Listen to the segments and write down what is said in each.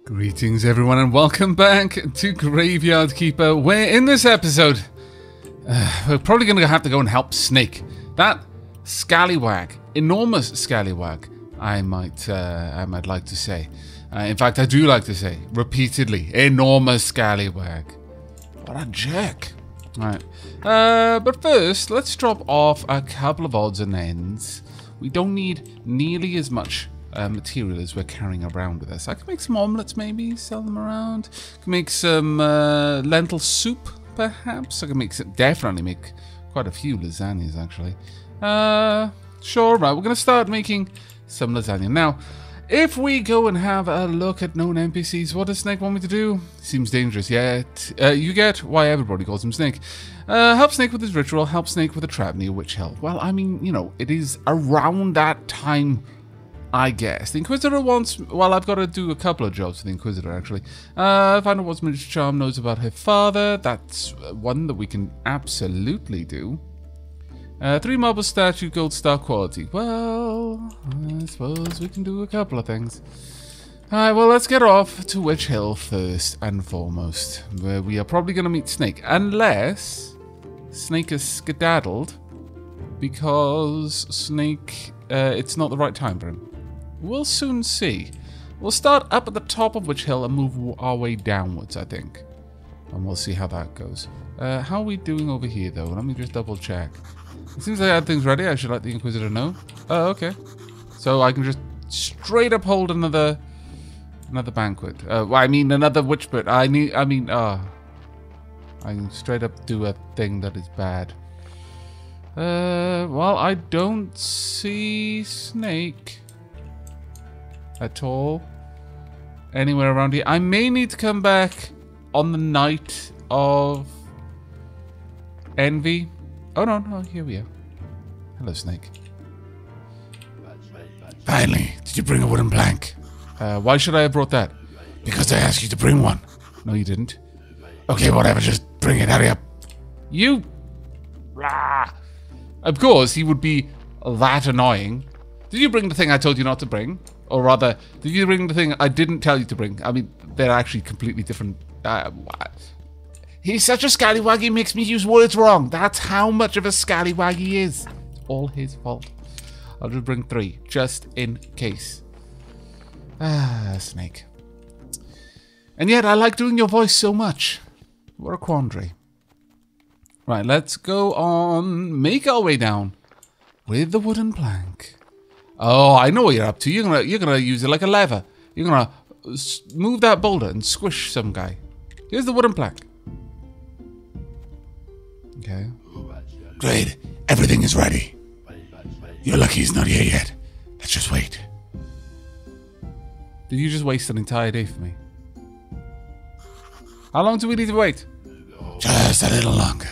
Greetings everyone and welcome back to Graveyard Keeper, where in this episode we're probably going to have to go and help Snake. That scallywag, enormous scallywag, I might like to say. In fact, I do like to say, repeatedly, enormous scallywag. What a jerk. Alright, but first, let's drop off a couple of odds and ends. We don't need nearly as much material as we're carrying around with us. I can make some omelets, maybe, sell them around. Can make some lentil soup, perhaps. I can definitely make quite a few lasagnas, actually. Sure, right, we're going to start making some lasagna. Now, if we go and have a look at known NPCs, what does Snake want me to do? Seems dangerous, yet you get why everybody calls him Snake. Help Snake with his ritual, help Snake with a trap near Witch Hill. Well, I mean, you know, it is around that time, I guess. The Inquisitor wants... Well, I've got to do a couple of jobs for the Inquisitor, actually. Find out what Mistress Charm knows about her father. That's one that we can absolutely do. 3 marble statue, gold star quality. Well, I suppose we can do a couple of things. Alright, well, let's get off to Witch Hill first and foremost, where we are probably going to meet Snake. Unless Snake has skedaddled, because Snake... it's not the right time for him. We'll soon see. We'll start up at the top of Witch Hill and move our way downwards, I think. And we'll see how that goes. How are we doing over here, though? Let me just double check. It seems like I had things ready. I should let the Inquisitor know. Oh, okay. So I can just straight up hold another banquet. Well, I mean another witch pit. I can straight up do a thing that is bad. Well, I don't see Snake at all anywhere around here. I may need to come back on the night of Envy. Oh, no, here we are. Hello, Snake. Finally, did you bring a wooden plank? Why should I have brought that? Because I asked you to bring one. No, you didn't. Okay, whatever, just bring it, hurry up. You... Of course, he would be that annoying. Did you bring the thing I told you not to bring? Or rather, did you bring the thing I didn't tell you to bring? I mean, they're actually completely different. He's such a scallywag, he makes me use words wrong. That's how much of a scallywag he is. It's all his fault. I'll just bring 3, just in case. Snake. And yet, I like doing your voice so much. What a quandary. Right, let's go on, make our way down with the wooden plank. Oh, I know what you're up to. You're gonna use it like a lever. You're gonna move that boulder and squish some guy. Here's the wooden plank. Okay. Great, everything is ready. You're lucky he's not here yet. Let's just wait. Did you just waste an entire day for me? How long do we need to wait? Just a little longer.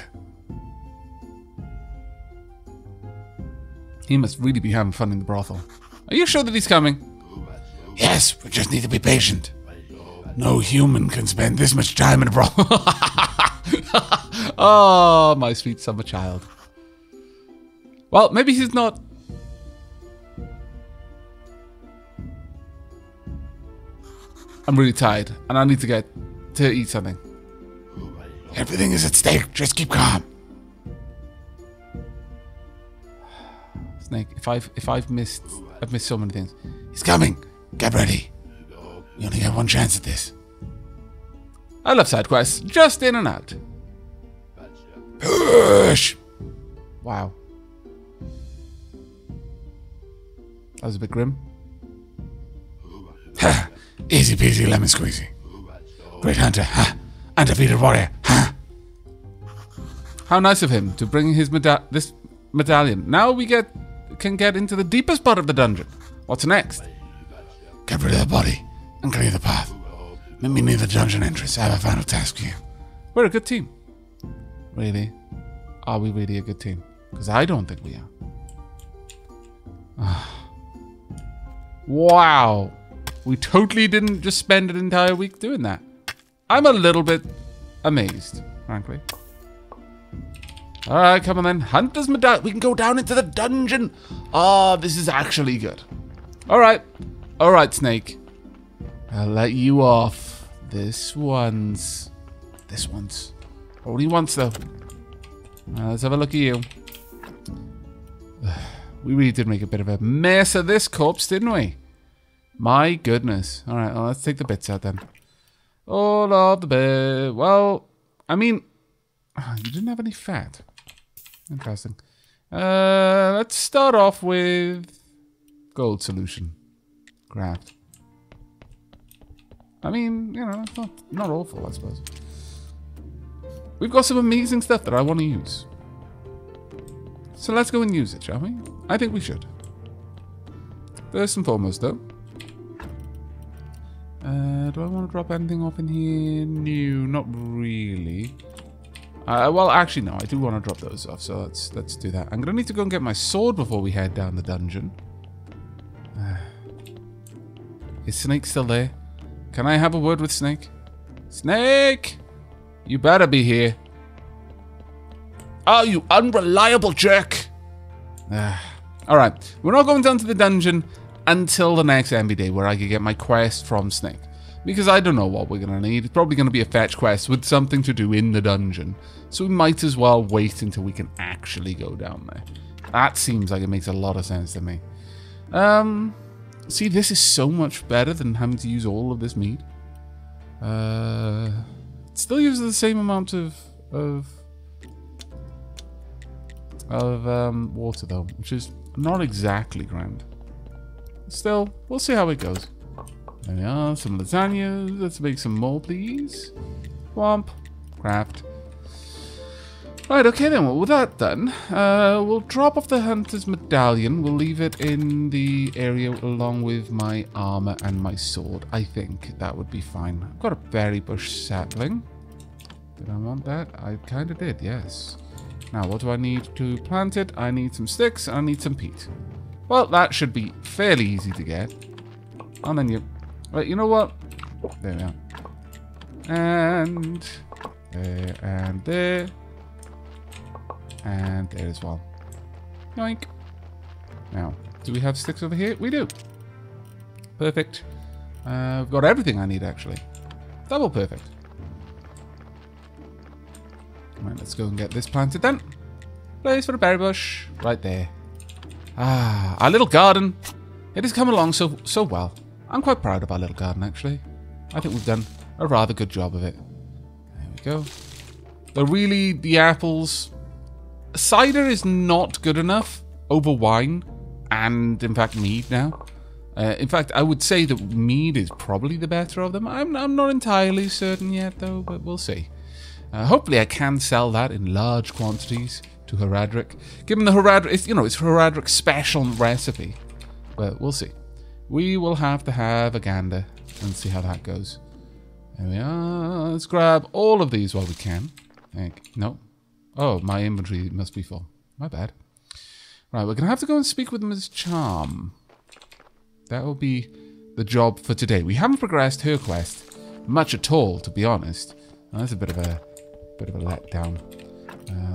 He must really be having fun in the brothel. Are you sure that he's coming? Yes, we just need to be patient. No human can spend this much time in a brothel. Oh, my sweet summer child. Well, maybe he's not... I'm really tired, and I need to get to eat something. Everything is at stake, just keep calm. Snake, I've missed so many things. He's coming. Get ready. You only have one chance at this. I love side quests, just in and out. Push! Wow. That was a bit grim. Ha! Easy peasy lemon squeezy. Great hunter, ha! Undefeated warrior, ha! How nice of him to bring his this medallion. Now we can get into the deepest part of the dungeon. What's next? Get rid of the body and clear the path. Meet me near the dungeon entrance. I have a final task for you. We're a good team. Really? Are we really a good team? Because I don't think we are. Wow. We totally didn't just spend an entire week doing that. I'm a little bit amazed, frankly. Alright, come on then. Hunter's medallion. We can go down into the dungeon. Oh, this is actually good. Alright. Alright, Snake. I'll let you off. This one's. Only once, though. Let's have a look at you. We really did make a bit of a mess of this corpse, didn't we? My goodness. Alright, well, let's take the bits out then. All of the bits. Well, I mean, you didn't have any fat. Interesting. Let's start off with gold solution. Craft. I mean, you know, it's not awful, I suppose. We've got some amazing stuff that I want to use. So let's go and use it, shall we? I think we should. First and foremost, though. Do I want to drop anything off in here? No, not really. Well, actually, no. I do want to drop those off, so let's do that. I'm going to need to go and get my sword before we head down the dungeon. Is Snake still there? Can I have a word with Snake? Snake! You better be here. Oh, you unreliable jerk! Alright, we're not going down to the dungeon until the next MB day where I can get my quest from Snake. Because I don't know what we're going to need. It's probably going to be a fetch quest with something to do in the dungeon. So we might as well wait until we can actually go down there. That seems like it makes a lot of sense to me. See, this is so much better than having to use all of this meat. It still uses the same amount of water though, which is not exactly grand. Still, we'll see how it goes. There we are, some lasagna. Let's make some more, please. Womp. Craft. Right, okay then, well, with that done, we'll drop off the hunter's medallion. We'll leave it in the area along with my armor and my sword. I think that would be fine. I've got a berry bush sapling. Did I want that? I kind of did, yes. Now, what do I need to plant it? I need some sticks and I need some peat. Well, that should be fairly easy to get. And then you... Right, you know what? There we are. And... there, and there. And there as well. Yoink. Now, do we have sticks over here? We do. Perfect. We've got everything I need, actually. Double perfect. Right, let's go and get this planted then. Place for the berry bush. Right there. Ah, our little garden. It has come along so well. I'm quite proud of our little garden, actually. I think we've done a rather good job of it. There we go. But really, the apples... Cider is not good enough over wine and, in fact, mead now. In fact, I would say that mead is probably the better of them. I'm not entirely certain yet, though, but we'll see. Hopefully I can sell that in large quantities to Heradric. Given the Heradric, it's Heradric's special recipe. But we'll see. We will have to have a gander and see how that goes. There we are. Let's grab all of these while we can. No. Oh, my inventory must be full. My bad. Right, we're going to have to go and speak with Ms. Charm. That will be the job for today. We haven't progressed her quest much at all, to be honest. That's a bit of a letdown.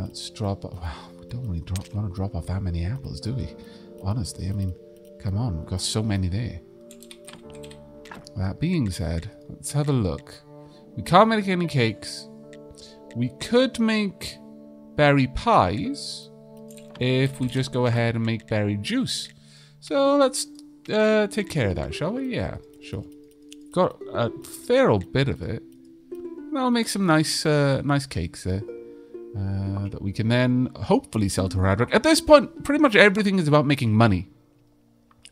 Let's drop... Wow, we don't really want to drop off that many apples, do we? Honestly, I mean, come on. We've got so many there. That being said, let's have a look. We can't make any cakes. We could make berry pies if we just go ahead and make berry juice. So let's take care of that, shall we? Yeah, sure. Got a fair old bit of it. That'll make some nice cakes there that we can then hopefully sell to Heradric. At this point, pretty much everything is about making money.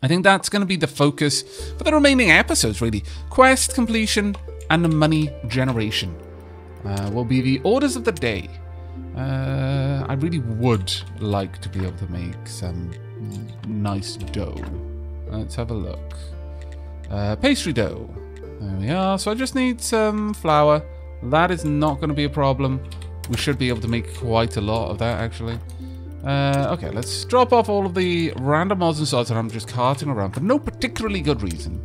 I think that's going to be the focus for the remaining episodes, really. Quest completion and the money generation will be the orders of the day. I really would like to be able to make some nice dough. Let's have a look. Pastry dough. There we are. So I just need some flour. That is not going to be a problem. We should be able to make quite a lot of that, actually. Okay, let's drop off all of the random odds and sods that I'm just carting around for no particularly good reason.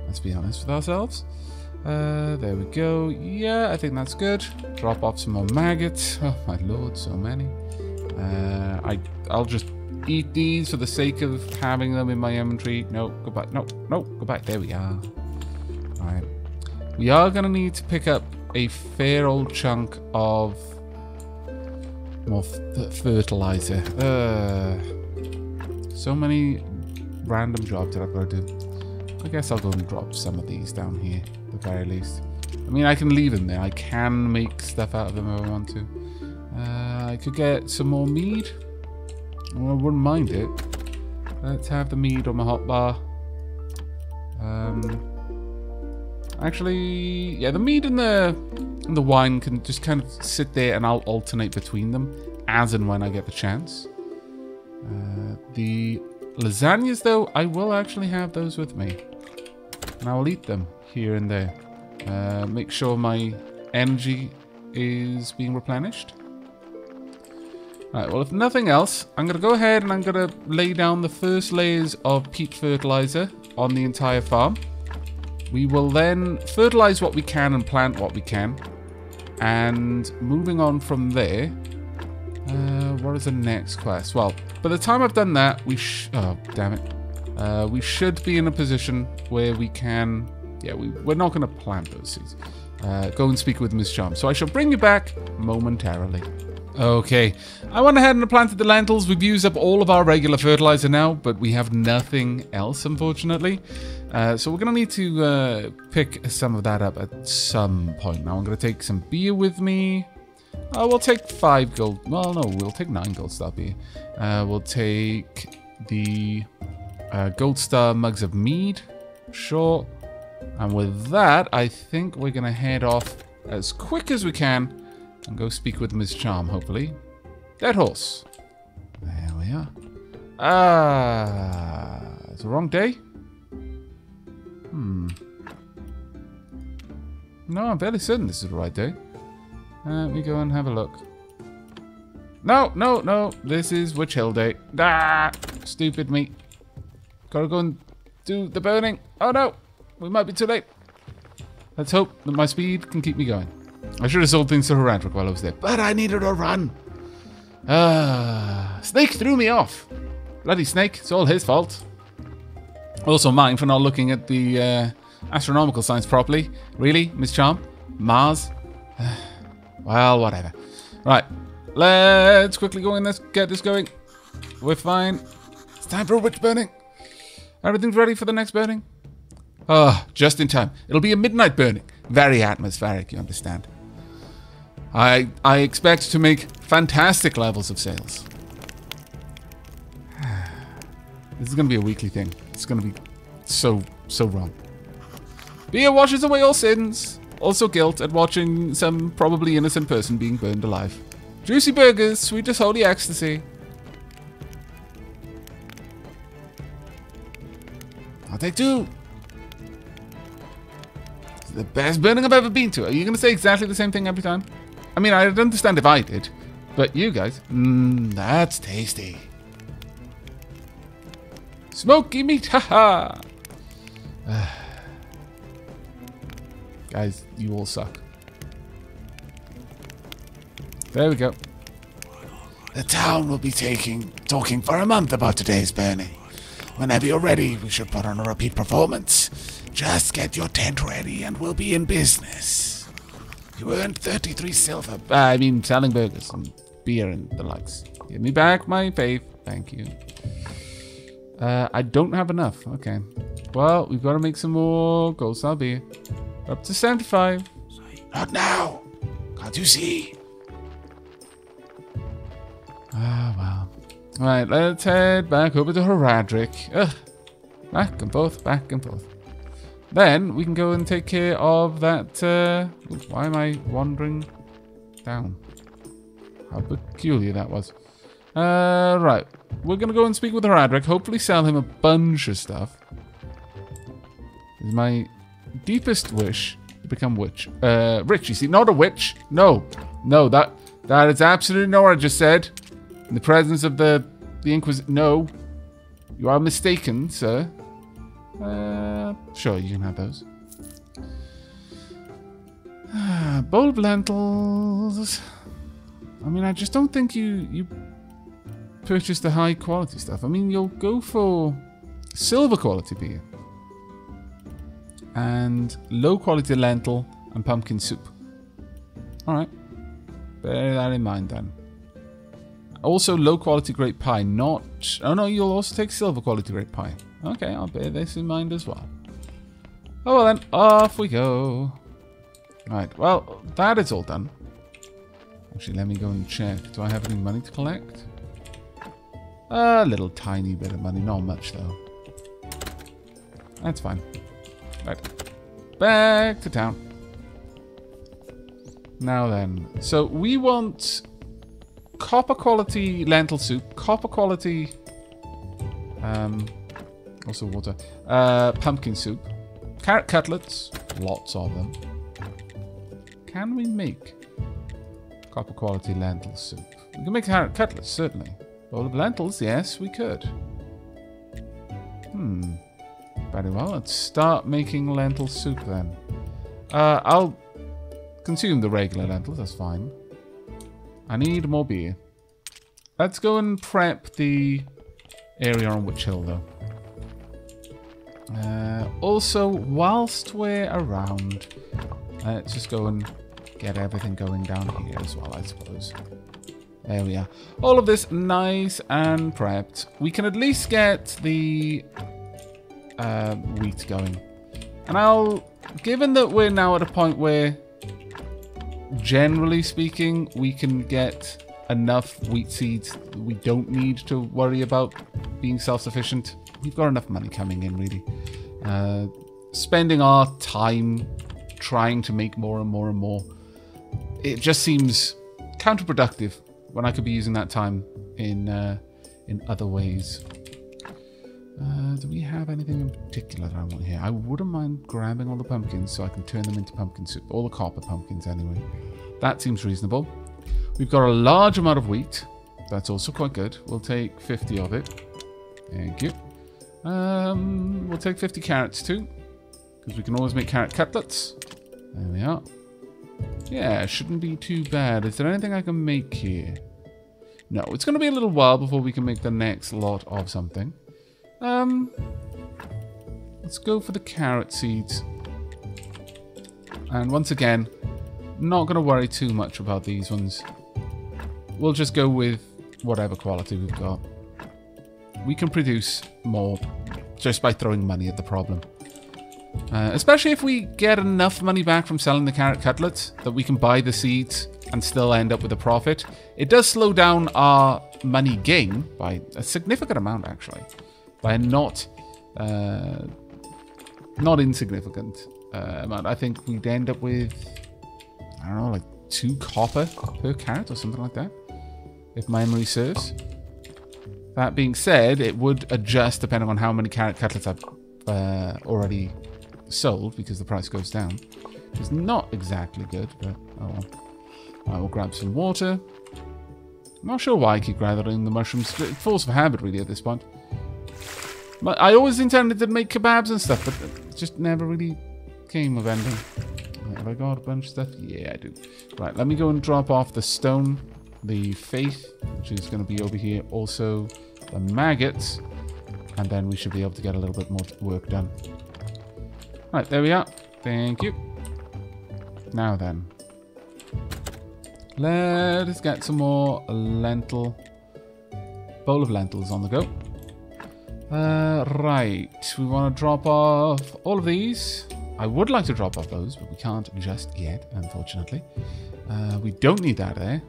Let's be honest with ourselves. There we go. Yeah, I think that's good. Drop off some more maggots. Oh my lord, so many. I'll just eat these for the sake of having them in my inventory. No, go back. No, go back. There we are. Alright. We are going to need to pick up a fair old chunk of more fertilizer. So many random jobs that I've got to do. I guess I'll go and drop some of these down here, at the very least. I mean, I can leave them there. I can make stuff out of them if I want to. I could get some more mead. Well, I wouldn't mind it. Let's have the mead on my hotbar. Actually, yeah, the mead and the wine can just kind of sit there, and I'll alternate between them as and when I get the chance. The lasagnas, though, I will actually have those with me, and I will eat them here and there. Make sure my energy is being replenished. Alright, well, if nothing else, I'm going to go ahead and I'm going to lay down the first layers of peat fertilizer on the entire farm. We will then fertilize what we can and plant what we can. And moving on from there, what is the next quest? Well, by the time I've done that, oh, damn it. We should be in a position where we can... Yeah, we're not going to plant those seeds. Go and speak with Miss Charm. So I shall bring you back momentarily. Okay, I went ahead and planted the lentils. We've used up all of our regular fertilizer now, but we have nothing else, unfortunately. So we're going to need to pick some of that up at some point. Now I'm going to take some beer with me. We'll take 5 gold. Well, no, we'll take 9 gold star beer. We'll take the gold star mugs of mead. Sure. And with that, I think we're going to head off as quick as we can and go speak with Miss Charm, hopefully. Dead horse. There we are. It's the wrong day? No, I'm fairly certain this is the right day. Let me go and have a look. No, no, no. This is Witch Hill Day. Ah! Stupid me. Gotta go and do the burning. Oh no! We might be too late. Let's hope that my speed can keep me going. I should have sold things to Aavak while I was there, but I needed a run. Snake threw me off. Bloody Snake. It's all his fault. Also mine for not looking at the astronomical signs properly. Really, Miss Charm? Mars? Well, whatever. Right. Let's quickly go in. Let's get this going. We're fine. It's time for a witch burning. Everything's ready for the next burning? Oh, just in time. It'll be a midnight burning. Very atmospheric, you understand. I expect to make fantastic levels of sales. This is going to be a weekly thing. It's going to be so wrong. Beer washes away all sins. Also guilt at watching some probably innocent person being burned alive. Juicy burgers, sweet as holy ecstasy. I'll take 2. It's the best burning I've ever been to. Are you going to say exactly the same thing every time? I mean, I'd understand if I did. But you guys, that's tasty. Smoky meat, haha. Guys, you all suck. There we go. The town will be talking for a month about today's burning. Whenever you're ready, we should put on a repeat performance. Just get your tent ready and we'll be in business. You earned 33 silver. I mean, selling burgers and beer and the likes. Give me back my faith. Thank you. I don't have enough. Okay. Well, we've got to make some more gold star beer. Up to 75. Not now. Can't you see? Well. Right, let's head back over to Aavak. Back and forth, back and forth. Then we can go and take care of that. Why am I wandering down? How peculiar that was. Right. We're going to go and speak with Aavak. Hopefully sell him a bunch of stuff. It's my deepest wish to become rich. You see, not a witch. No. No, that is absolutely not what I just said. In the presence of the Inquisition. No. You are mistaken, sir. Sure, you can have those. Bowl of lentils. I mean, I just don't think you purchase the high quality stuff. I mean, you'll go for silver quality beer. and low quality lentil and pumpkin soup. Alright. Bear that in mind then. Also low quality grape pie, not... Oh no, you'll also take silver quality grape pie. Okay, I'll bear this in mind as well. Oh well then, off we go. Right, well, that is all done. Actually, let me go and check. Do I have any money to collect? A little tiny bit of money, not much though. That's fine. Right, back to town. Now then, so we want copper quality lentil soup, copper quality, also water, pumpkin soup, carrot cutlets, lots of them. Can we make copper quality lentil soup? We can make carrot cutlets, certainly. Bowl of lentils, yes, we could. Very well, let's start making lentil soup then. I'll consume the regular lentils, that's fine. I need more beer. Let's go and prep the area on Witch Hill though. Also, whilst we're around, let's just go and get everything going down here as well, I suppose. There we are. All of this nice and prepped. We can at least get the wheat going. And given that we're now at a point where, generally speaking, we can get enough wheat seeds, we don't need to worry about being self-sufficient. We've got enough money coming in, really. Spending our time trying to make more and more and more, it just seems counterproductive when I could be using that time in other ways. Do we have anything in particular that I want here? I wouldn't mind grabbing all the pumpkins so I can turn them into pumpkin soup. All the copper pumpkins anyway. That seems reasonable. We've got a large amount of wheat. That's also quite good. We'll take 50 of it. Thank you. We'll take 50 carrots too, because we can always make carrot cutlets. There we are. Yeah, it shouldn't be too bad. Is there anything I can make here? No, it's going to be a little while before we can make the next lot of something. Let's go for the carrot seeds. And once again, not going to worry too much about these ones. We'll just go with whatever quality we've got. We can produce more just by throwing money at the problem. Especially if we get enough money back from selling the carrot cutlets that we can buy the seeds and still end up with a profit. It does slow down our money gain by a significant amount, actually. By a not insignificant amount. I think we'd end up with, I don't know, like 2 copper per carrot or something like that, if my memory serves. That being said, it would adjust depending on how many carrot cutlets I've already sold, because the price goes down. Which is not exactly good, but oh well. I will grab some water. I'm not sure why I keep gathering the mushrooms. It falls for habit, really, at this point. But I always intended to make kebabs and stuff, but it just never really came of ending. Have I got a bunch of stuff? Yeah, I do. Right, let me go and drop off the stone, the faith, which is going to be over here. Also, the maggots. And then we should be able to get a little bit more work done. Right, there we are. Thank you. Now then. Let us get some more lentil. Bowl of lentils on the go. Right. We want to drop off all of these. I would like to drop off those, but we can't just yet, unfortunately. We don't need that there.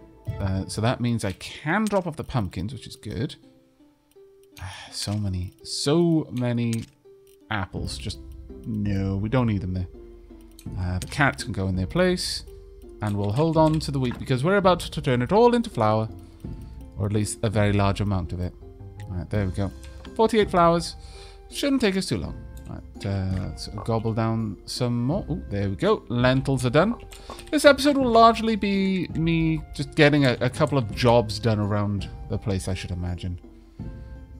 So that means I can drop off the pumpkins, which is good. So many apples. Just, no, we don't need them there. The carrots can go in their place. And we'll hold on to the wheat because we're about to turn it all into flour. Or at least a very large amount of it. Alright, there we go. 48 flowers. Shouldn't take us too long. Right, let's gobble down some more. Oh, there we go. Lentils are done. This episode will largely be me just getting a couple of jobs done around the place, I should imagine.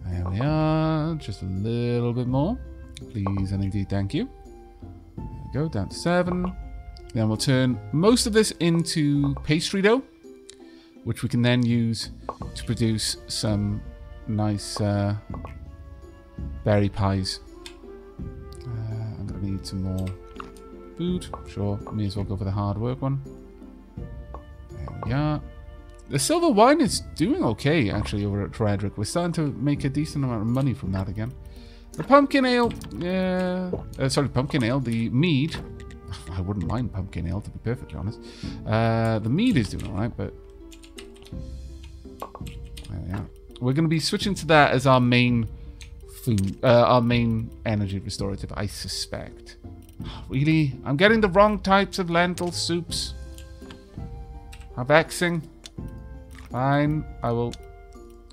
There we are. Just a little bit more. Please and indeed, thank you. There we go, down to 7. Then we'll turn most of this into pastry dough, which we can then use to produce some nice berry pies. I'm going to need need some more food. Sure, may as well go for the hard work one. There we are. The silver wine is doing okay, actually, over at Frederick. We're starting to make a decent amount of money from that again. The pumpkin ale, pumpkin ale, the mead. I wouldn't mind pumpkin ale, to be perfectly honest. The mead is doing alright, but... There we are. We're going to be switching to that as our main food, our main energy restorative, I suspect. Really? I'm getting the wrong types of lentil soups. How vexing. Fine, I will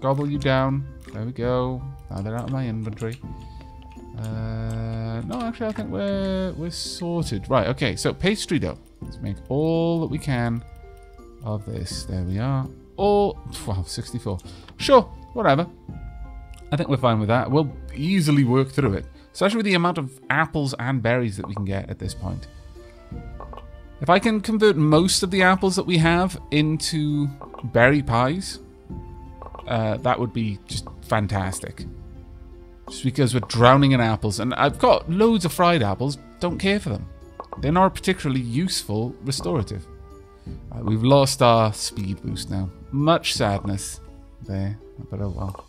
gobble you down. There we go. Now they're out of my inventory. No, actually, I think we're sorted. Right, okay, so pastry dough. Let's make all that we can of this. There we are. All, wow, 64. Sure, whatever. I think we're fine with that. We'll easily work through it. Especially with the amount of apples and berries that we can get at this point. If I can convert most of the apples that we have into berry pies, that would be just fantastic. Just because we're drowning in apples. And I've got loads of fried apples. Don't care for them. They're not a particularly useful restorative. We've lost our speed boost now. Much sadness there. But oh well.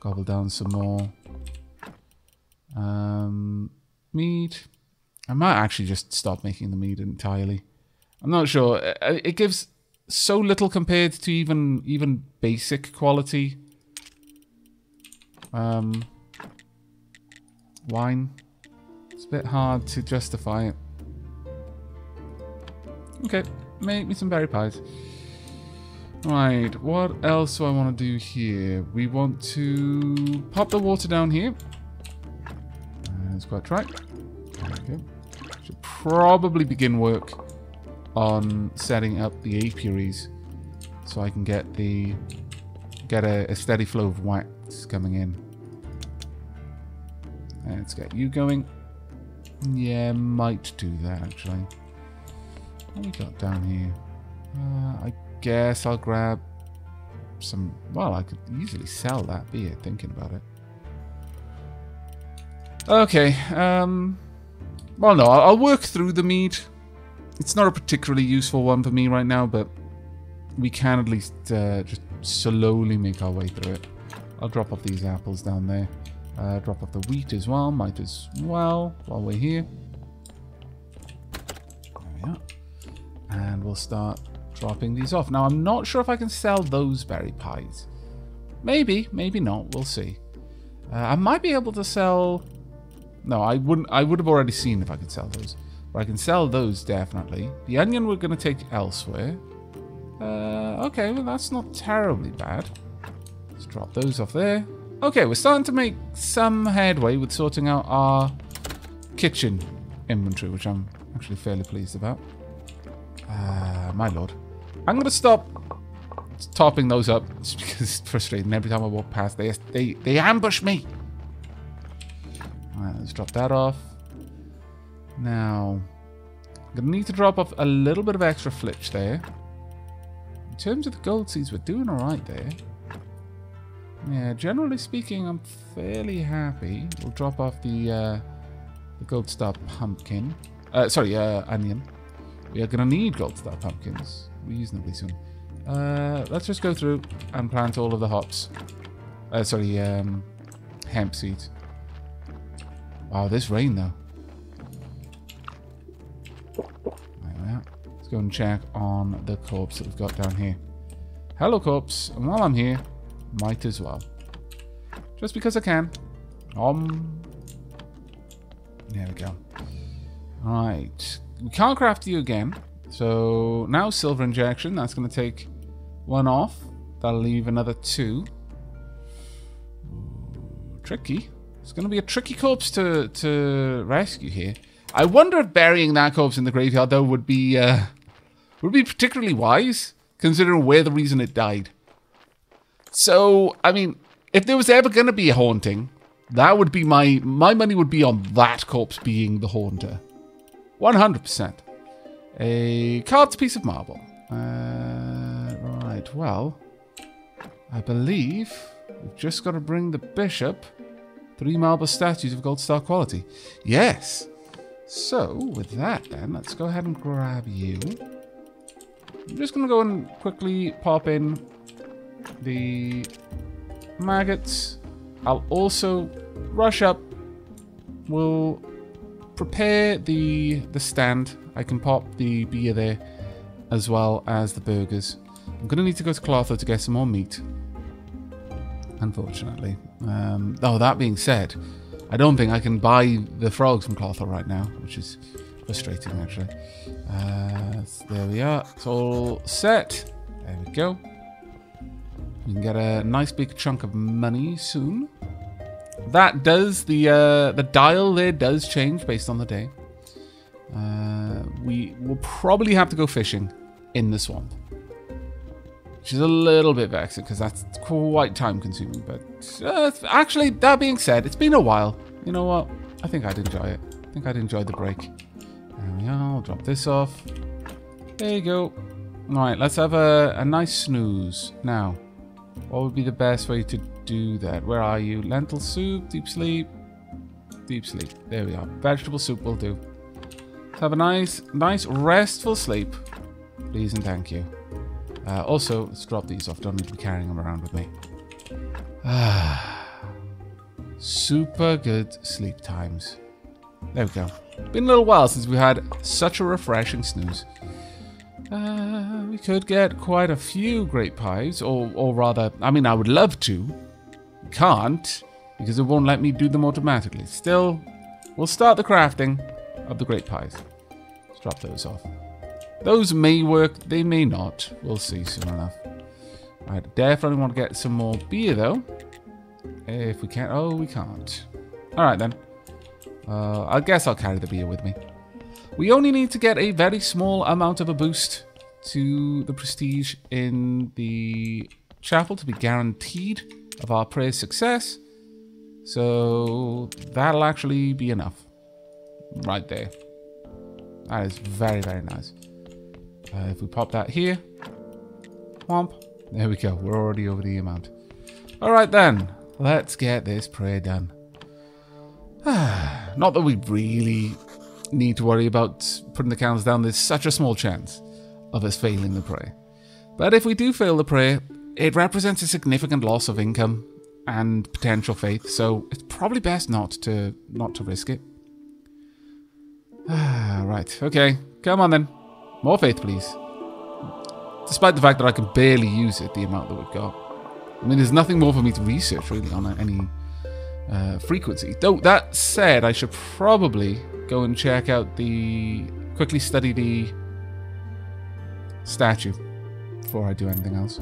Gobble down some more. Mead. I might actually just stop making the mead entirely. I'm not sure. It gives so little compared to even basic quality wine. It's a bit hard to justify it. Okay, make me some berry pies. Right, what else do I want to do here? We want to pop the water down here. That's quite right. There we go. Should probably begin work on setting up the apiaries so I can get a steady flow of wax coming in. Let's get you going. Yeah, might do that actually. What we got down here? I guess I'll grab some. Well, I could easily sell that beer. Thinking about it. Okay. Well, no, I'll work through the mead. It's not a particularly useful one for me right now, but we can at least just slowly make our way through it. I'll drop off these apples down there. Drop off the wheat as well. Might as well while we're here. There we are. And we'll start dropping these off. Now, I'm not sure if I can sell those berry pies. Maybe, maybe not. We'll see. I might be able to sell... No, I wouldn't. I would have already seen if I could sell those. But I can sell those definitely. The onion we're going to take elsewhere. Okay, well that's not terribly bad. Let's drop those off there. Okay, we're starting to make some headway with sorting out our kitchen inventory, which I'm actually fairly pleased about. My lord. I'm going to stop topping those up just because it's frustrating. Every time I walk past, they ambush me. Alright, let's drop that off. Now, I'm going to need to drop off a little bit of extra flitch there. In terms of the gold seeds, we're doing alright there. Yeah, generally speaking, I'm fairly happy. We'll drop off the gold star pumpkin. Onion. We are going to need gold star pumpkins reasonably soon. Let's just go through and plant all of the hops. Hemp seeds. Wow, this rain though. There we are. Let's go and check on the corpse that we've got down here. Hello, corpse. And while I'm here, might as well. Just because I can. There we go. Alright. We can't craft you again. So now silver injection. That's going to take one off. That'll leave another 2. Ooh, tricky. It's going to be a tricky corpse to rescue here. I wonder if burying that corpse in the graveyard, though, would be particularly wise, considering where the reason it died. So, I mean, if there was ever going to be a haunting, that would be my money would be on that corpse being the haunter. 100%. A carved piece of marble. Right, well, I believe we've just got to bring the bishop 3 marble statues of gold star quality. Yes. So, with that then, let's go ahead and grab you. I'm just going to go and quickly pop in the maggots. I'll also rush up. We'll prepare the stand. I can pop the beer there as well as the burgers. I'm going to need to go to Clotho to get some more meat, unfortunately. Oh, that being said, I don't think I can buy the frogs from Clotho right now, which is frustrating, actually. So there we are. It's all set. There we go. We can get a nice big chunk of money soon. That does, the dial there does change based on the day. We will probably have to go fishing in the swamp, which is a little bit vexing because that's quite time consuming. But actually, that being said, it's been a while. You know what? I think I'd enjoy it. I think I'd enjoy the break. There we are. I'll drop this off. There you go. All right, let's have a nice snooze. Now, what would be the best way to do that? Where are you? Lentil soup, deep sleep. Deep sleep. There we are. Vegetable soup will do. Let's have a nice restful sleep. Please and thank you. Also, let's drop these off. Don't need to be carrying them around with me. Super good sleep times. There we go. Been a little while since we had such a refreshing snooze. We could get quite a few grape pies, or rather, I mean, I would love to. Can't, because it won't let me do them automatically. Still, we'll start the crafting of the grape pies. Let's drop those off. Those may work, they may not. We'll see soon enough. I definitely want to get some more beer, though. If we can. Oh, we can't. Alright, then. I guess I'll carry the beer with me. We only need to get a very small amount of a boost to the prestige in the chapel to be guaranteed of our prayer's success. So that'll actually be enough. Right there. That is very, very nice. If we pop that here. Whomp. There we go. We're already over the amount. Alright then. Let's get this prayer done. Not that we really need to worry about putting the candles down. There's such a small chance of us failing the prayer. But if we do fail the prayer, it represents a significant loss of income and potential faith, so it's probably best not to risk it. Right, okay. Come on then. More faith, please. Despite the fact that I can barely use it, the amount that we've got. I mean, there's nothing more for me to research, really, on any frequency. Though, that said, I should probably go and check out quickly study the statue before I do anything else.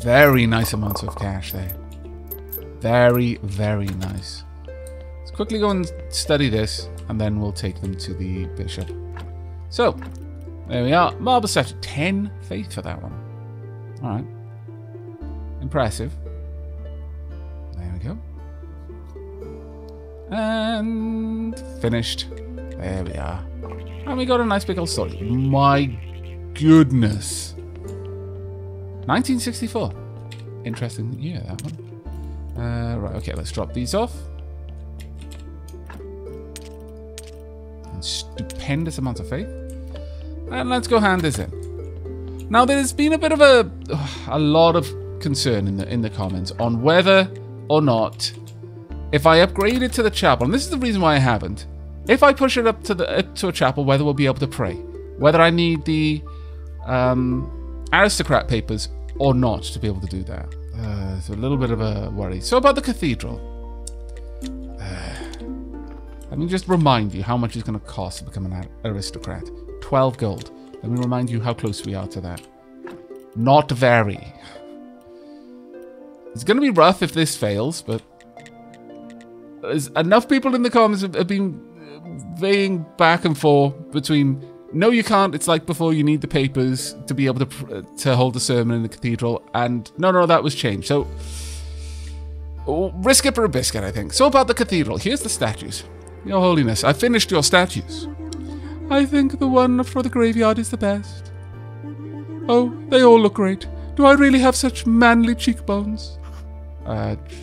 Very nice amounts of cash there. Very, very nice. Let's quickly go and study this, and then we'll take them to the bishop. So, there we are. Marble statue. 10 faith for that one. Alright. Impressive. There we go. And finished. There we are. And we got a nice big old story. My goodness. 1964. Interesting year, that one. Right, okay, let's drop these off. And stupendous amounts of faith. And let's go hand this in. Now, there's been a bit of a lot of concern in the comments on whether or not, if I upgrade it to the chapel, and this is the reason why I haven't, if I push it up to a chapel, whether we'll be able to pray, whether I need the aristocrat papers or not to be able to do that. It's a little bit of a worry. So about the cathedral, let me just remind you how much it's going to cost to become an aristocrat. 12 gold. Let me remind you how close we are to that. Not very. It's going to be rough if this fails, but there's enough people in the comments have been weighing back and forth between, no, you can't, it's like before, you need the papers to be able to hold a sermon in the cathedral, and no, that was changed. So, risk it for a biscuit, I think. So about the cathedral, here's the statues. Your Holiness, I finished your statues. I think the one for the graveyard is the best. Oh, they all look great. Do I really have such manly cheekbones?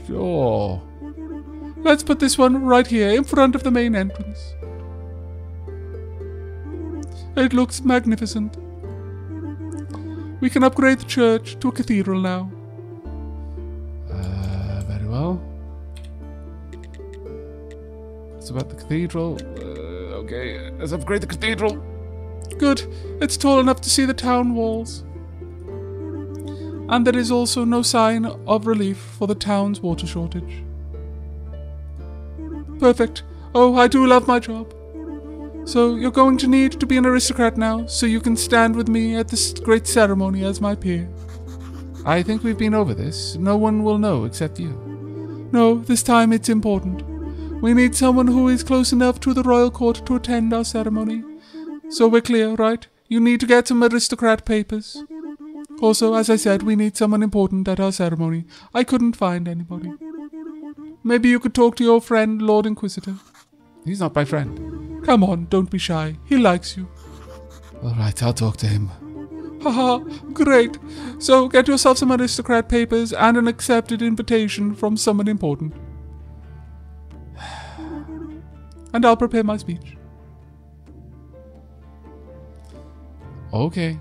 Sure. Let's put this one right here in front of the main entrance. It looks magnificent. We can upgrade the church to a cathedral now. Very well. It's about the cathedral. Okay, let's upgrade the cathedral. Good. It's tall enough to see the town walls. And there is also no sign of relief for the town's water shortage. Perfect. Oh, I do love my job. So you're going to need to be an aristocrat now, so you can stand with me at this great ceremony as my peer. I think we've been over this. No one will know except you. No, this time it's important. We need someone who is close enough to the royal court to attend our ceremony. So we're clear, right? You need to get some aristocrat papers. Also, as I said, we need someone important at our ceremony. I couldn't find anybody. Maybe you could talk to your friend, Lord Inquisitor. He's not my friend. Come on, don't be shy. He likes you. Alright, I'll talk to him. Haha, great. So get yourself some aristocrat papers and an accepted invitation from someone important. And I'll prepare my speech. Okay.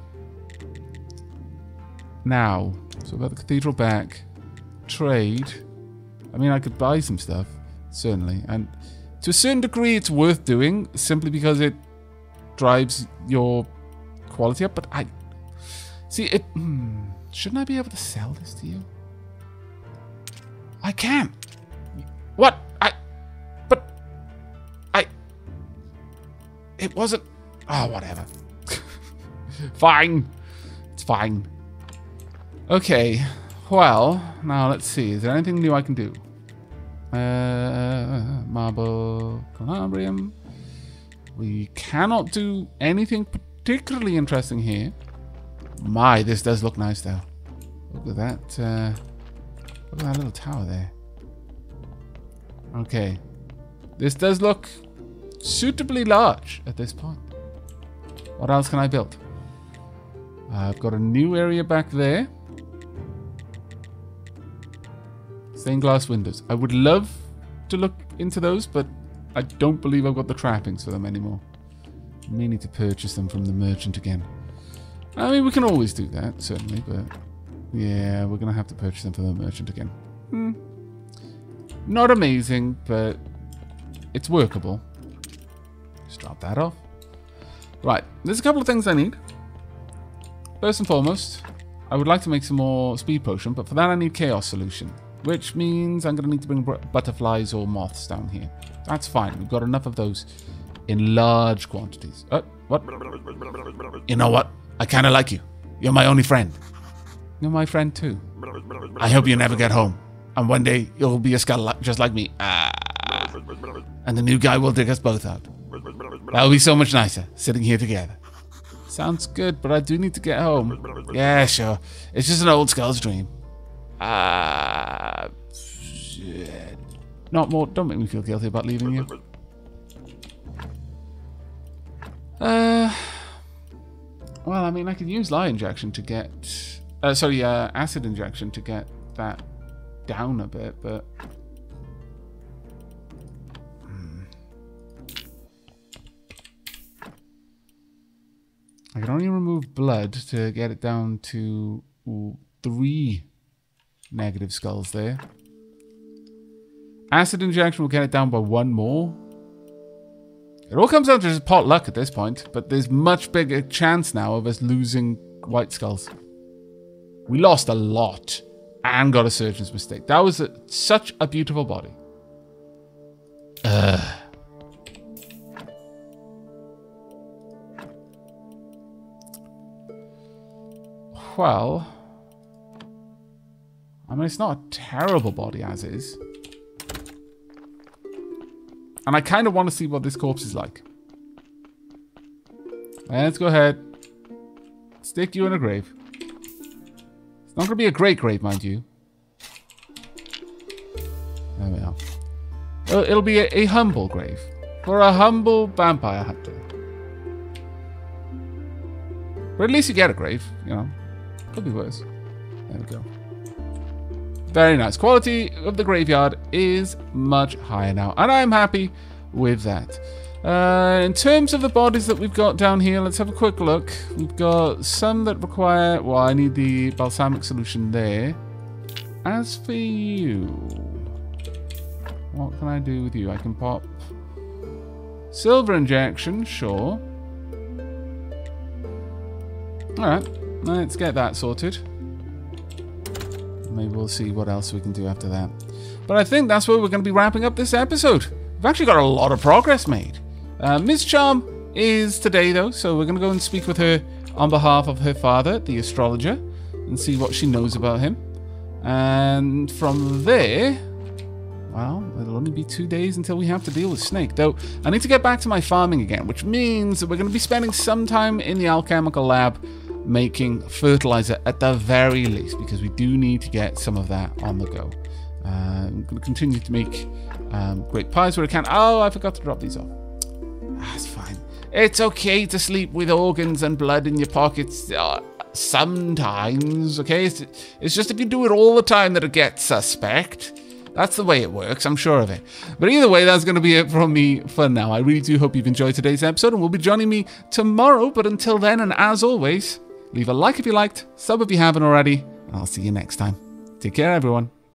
Now, so about the cathedral back. Trade. I mean, I could buy some stuff, certainly. And to a certain degree, it's worth doing, simply because it drives your quality up. But I... See, it... shouldn't I be able to sell this to you? I can. What? It wasn't... Oh, whatever. Fine. It's fine. Okay. Well, now let's see. Is there anything new I can do? Marble Calabrium. We cannot do anything particularly interesting here. My, this does look nice though. Look at that. Look at that little tower there. Okay. This does look suitably large at this point. What else can I build? I've got a new area back there. Stained glass windows. I would love to look into those, but I don't believe I've got the trappings for them anymore. May need to purchase them from the merchant again. I mean, we can always do that, certainly, but yeah, we're going to have to purchase them from the merchant again. Not amazing, but it's workable. Just drop that off. Right, there's a couple of things I need. First and foremost, I would like to make some more speed potion, but for that I need chaos solution, which means I'm going to need to bring butterflies or moths down here. That's fine. We've got enough of those in large quantities. What? You know what? I kind of like you. You're my only friend. You're my friend too. I hope you never get home. And one day you'll be a skull just like me. And the new guy will dig us both out. That'll be so much nicer, sitting here together. Sounds good, but I do need to get home. Yeah, sure. It's just an old skull's dream. Shit. Not more. Don't make me feel guilty about leaving you. Well, I mean, I could use lye injection to get... acid injection to get that down a bit, but... I can only remove blood to get it down to 3 negative skulls there. Acid injection will get it down by 1 more. It all comes down to just pot luck at this point, but there's much bigger chance now of us losing white skulls. We lost a lot and got a surgeon's mistake. That was such a beautiful body. Well, I mean, it's not a terrible body as is. And I kind of want to see what this corpse is like. Let's go ahead. Stick you in a grave. It's not going to be a great grave, mind you. There we are. It'll be a humble grave. For a humble vampire hunter. But at least you get a grave, you know. Could be worse. There we go. Very nice. Quality of the graveyard is much higher now, and I'm happy with that. In terms of the bodies that we've got down here, let's have a quick look. We've got some that require... Well, I need the balsamic solution there. As for you... What can I do with you? I can pop... Silver injection, sure. Alright, let's get that sorted. Maybe we'll see what else we can do after that. But I think that's where we're going to be wrapping up this episode. We've actually got a lot of progress made. Miss Charm is today, though, so we're going to go and speak with her on behalf of her father, the astrologer, and see what she knows about him. And from there, well, it'll only be 2 days until we have to deal with Snake. Though, I need to get back to my farming again, which means that we're going to be spending some time in the alchemical lab making fertilizer at the very least, because we do need to get some of that on the go. I'm going to continue to make great pies where I can. Oh, I forgot to drop these off. That's fine. It's okay to sleep with organs and blood in your pockets sometimes, okay? It's just if you do it all the time that it gets suspect. That's the way it works, I'm sure of it. But either way, that's going to be it from me for now. I really do hope you've enjoyed today's episode and will be joining me tomorrow. But until then, and as always, leave a like if you liked, sub if you haven't already, and I'll see you next time. Take care, everyone.